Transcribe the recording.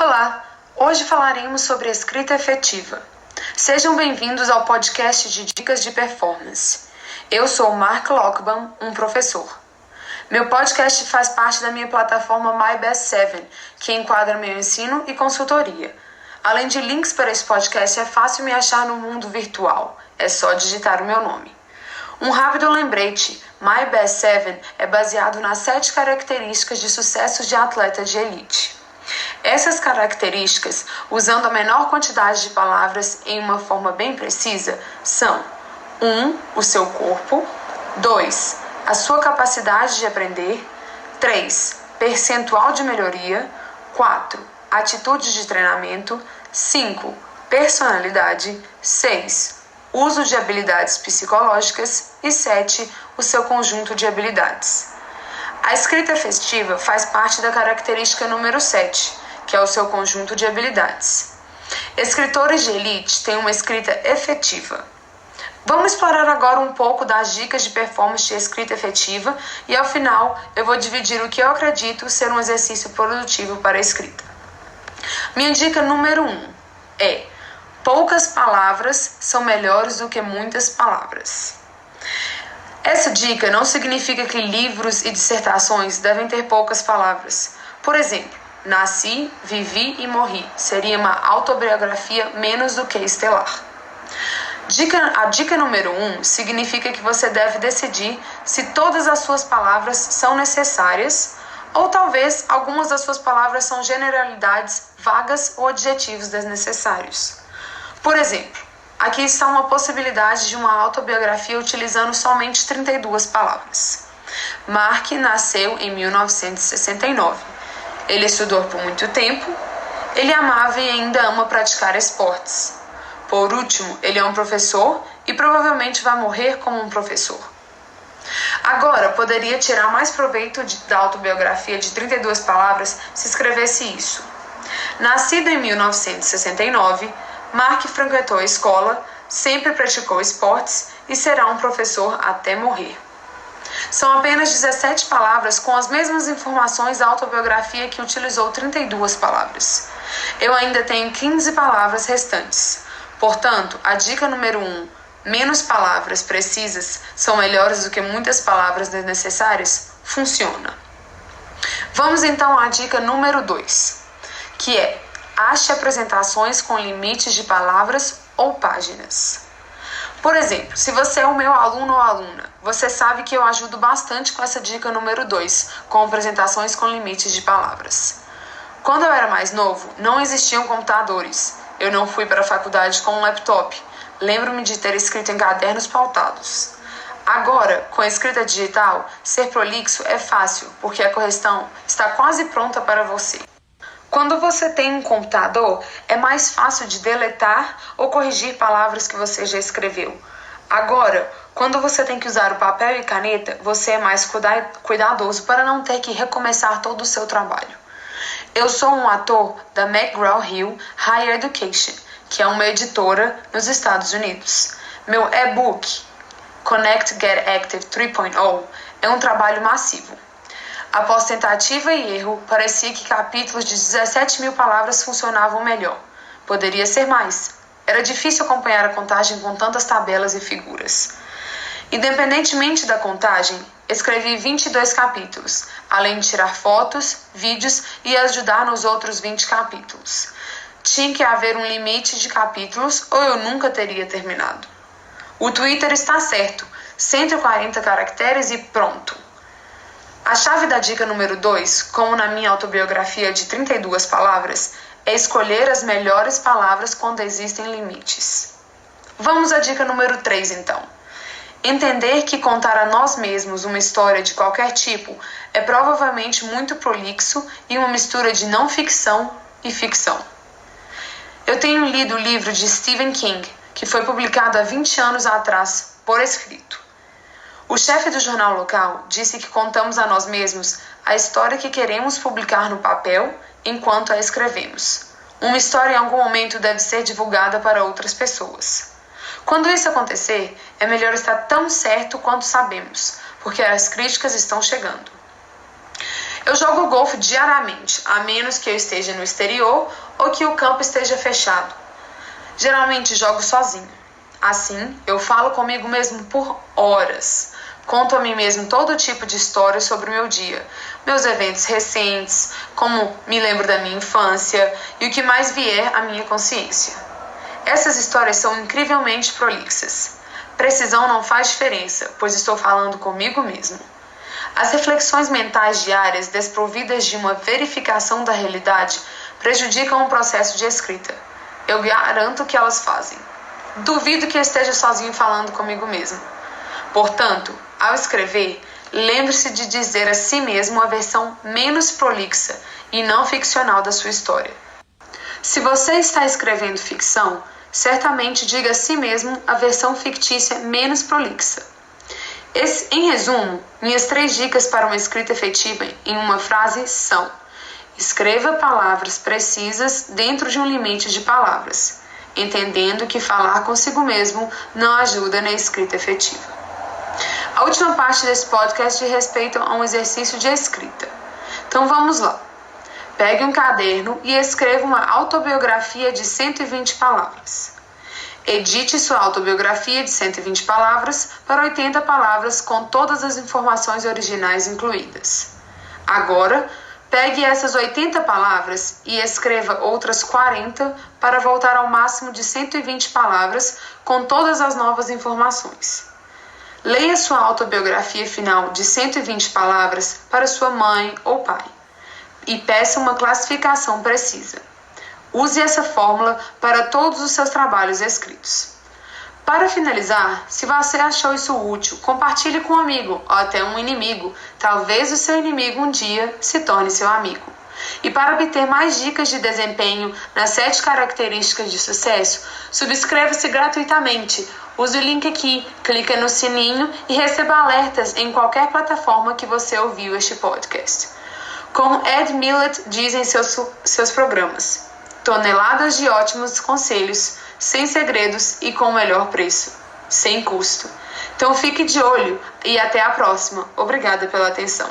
Olá! Hoje falaremos sobre escrita efetiva. Sejam bem-vindos ao podcast de Dicas de Performance. Eu sou Mark Lockban, um professor. Meu podcast faz parte da minha plataforma MyBest7, que enquadra meu ensino e consultoria. Além de links para esse podcast, é fácil me achar no mundo virtual. É só digitar o meu nome. Um rápido lembrete, MyBest7 é baseado nas 7 características de sucesso de atleta de elite. Essas características, usando a menor quantidade de palavras em uma forma bem precisa, são 1. O seu corpo. 2. A sua capacidade de aprender. 3. Percentual de melhoria. 4. Atitude de treinamento. 5. Personalidade. 6. Uso de habilidades psicológicas. E 7. O seu conjunto de habilidades. A escrita efetiva faz parte da característica número 7, que é o seu conjunto de habilidades. Escritores de elite têm uma escrita efetiva. Vamos explorar agora um pouco das dicas de performance de escrita efetiva e, ao final, eu vou dividir o que eu acredito ser um exercício produtivo para a escrita. Minha dica número 1 é: poucas palavras são melhores do que muitas palavras. Essa dica não significa que livros e dissertações devem ter poucas palavras. Por exemplo, nasci, vivi e morri seria uma autobiografia menos do que estelar. A dica número 1 significa que você deve decidir se todas as suas palavras são necessárias ou talvez algumas das suas palavras são generalidades vagas ou adjetivos desnecessários. Por exemplo, aqui está uma possibilidade de uma autobiografia utilizando somente 32 palavras. Mark nasceu em 1969. Ele estudou por muito tempo. Ele amava e ainda ama praticar esportes. Por último, ele é um professor e provavelmente vai morrer como um professor. Agora, poderia tirar mais proveito da autobiografia de 32 palavras se escrevesse isso. Nascido em 1969, Mark frequentou a escola, sempre praticou esportes e será um professor até morrer. São apenas 17 palavras com as mesmas informações da autobiografia que utilizou 32 palavras. Eu ainda tenho 15 palavras restantes. Portanto, a dica número 1, menos palavras precisas são melhores do que muitas palavras desnecessárias, funciona. Vamos então à dica número 2, que é: ache apresentações com limites de palavras ou páginas. Por exemplo, se você é o meu aluno ou aluna, você sabe que eu ajudo bastante com essa dica número 2, com apresentações com limites de palavras. Quando eu era mais novo, não existiam computadores. Eu não fui para a faculdade com um laptop. Lembro-me de ter escrito em cadernos pautados. Agora, com a escrita digital, ser prolixo é fácil, porque a correção está quase pronta para você. Quando você tem um computador, é mais fácil de deletar ou corrigir palavras que você já escreveu. Agora, quando você tem que usar o papel e caneta, você é mais cuidadoso para não ter que recomeçar todo o seu trabalho. Eu sou um ator da McGraw-Hill Higher Education, que é uma editora nos Estados Unidos. Meu e-book, Connect Get Active 3.0, é um trabalho massivo. Após tentativa e erro, parecia que capítulos de 17 mil palavras funcionavam melhor. Poderia ser mais. Era difícil acompanhar a contagem com tantas tabelas e figuras. Independentemente da contagem, escrevi 22 capítulos, além de tirar fotos, vídeos e ajudar nos outros 20 capítulos. Tinha que haver um limite de capítulos ou eu nunca teria terminado. O Twitter está certo, 140 caracteres e pronto. A chave da dica número 2, como na minha autobiografia de 32 palavras, é escolher as melhores palavras quando existem limites. Vamos à dica número 3, então. Entender que contar a nós mesmos uma história de qualquer tipo é provavelmente muito prolixo e uma mistura de não ficção e ficção. Eu tenho lido o livro de Stephen King, que foi publicado há 20 anos atrás, por escrito. O chefe do jornal local disse que contamos a nós mesmos a história que queremos publicar no papel enquanto a escrevemos. Uma história em algum momento deve ser divulgada para outras pessoas. Quando isso acontecer, é melhor estar tão certo quanto sabemos, porque as críticas estão chegando. Eu jogo golfe diariamente, a menos que eu esteja no exterior ou que o campo esteja fechado. Geralmente jogo sozinho. Assim, eu falo comigo mesmo por horas. Conto a mim mesmo todo tipo de histórias sobre o meu dia, meus eventos recentes, como me lembro da minha infância e o que mais vier à minha consciência. Essas histórias são incrivelmente prolixas. Precisão não faz diferença, pois estou falando comigo mesmo. As reflexões mentais diárias desprovidas de uma verificação da realidade prejudicam o processo de escrita. Eu garanto que elas fazem. Duvido que esteja sozinho falando comigo mesmo. Portanto, ao escrever, lembre-se de dizer a si mesmo a versão menos prolixa e não ficcional da sua história. Se você está escrevendo ficção, certamente diga a si mesmo a versão fictícia menos prolixa. Em resumo, minhas 3 dicas para uma escrita efetiva em uma frase são: escreva palavras precisas dentro de um limite de palavras, entendendo que falar consigo mesmo não ajuda na escrita efetiva. A última parte desse podcast diz respeito a um exercício de escrita. Então vamos lá. Pegue um caderno e escreva uma autobiografia de 120 palavras. Edite sua autobiografia de 120 palavras para 80 palavras com todas as informações originais incluídas. Agora, pegue essas 80 palavras e escreva outras 40 para voltar ao máximo de 120 palavras com todas as novas informações. Leia sua autobiografia final de 120 palavras para sua mãe ou pai e peça uma classificação precisa. Use essa fórmula para todos os seus trabalhos escritos. Para finalizar, se você achou isso útil, compartilhe com um amigo ou até um inimigo. Talvez o seu inimigo um dia se torne seu amigo. E para obter mais dicas de desempenho nas 7 características de sucesso, subscreva-se gratuitamente. Use o link aqui, clique no sininho e receba alertas em qualquer plataforma que você ouviu este podcast. Como Ed Mylett diz em seus programas: toneladas de ótimos conselhos, sem segredos e com o melhor preço, sem custo. Então fique de olho e até a próxima. Obrigada pela atenção.